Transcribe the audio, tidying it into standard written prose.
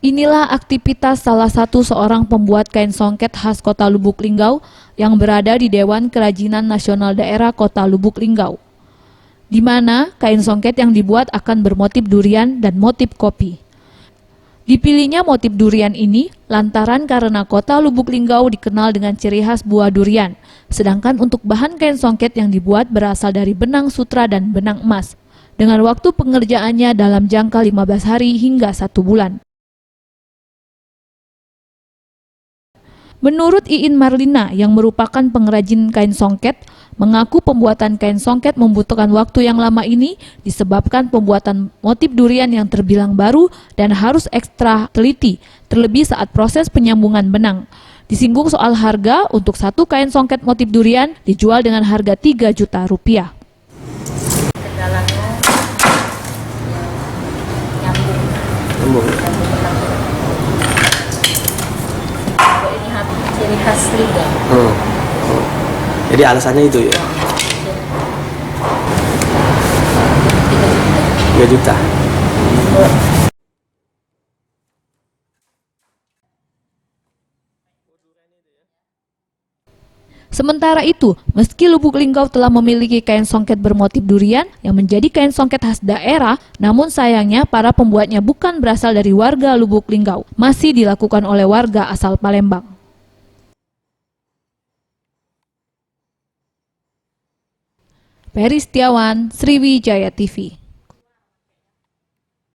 Inilah aktivitas salah satu seorang pembuat kain songket khas Kota Lubuk Linggau yang berada di Dewan Kerajinan Nasional Daerah Kota Lubuk Linggau, di mana kain songket yang dibuat akan bermotif durian dan motif kopi. Dipilihnya motif durian ini lantaran karena Kota Lubuk Linggau dikenal dengan ciri khas buah durian, sedangkan untuk bahan kain songket yang dibuat berasal dari benang sutra dan benang emas, dengan waktu pengerjaannya dalam jangka 15 hari hingga 1 bulan. Menurut Iin Marlina yang merupakan pengrajin kain songket, mengaku pembuatan kain songket membutuhkan waktu yang lama ini disebabkan pembuatan motif durian yang terbilang baru dan harus ekstra teliti, terlebih saat proses penyambungan benang. Disinggung soal harga, untuk satu kain songket motif durian dijual dengan harga 3 juta rupiah. Kendalanya nyambung. Ciri khas lidah. Jadi alasannya itu ya? 3 juta. Sementara itu, meski Lubuk Linggau telah memiliki kain songket bermotif durian yang menjadi kain songket khas daerah, namun sayangnya para pembuatnya bukan berasal dari warga Lubuk Linggau, masih dilakukan oleh warga asal Palembang. Peri Setiawan, Sriwijaya TV.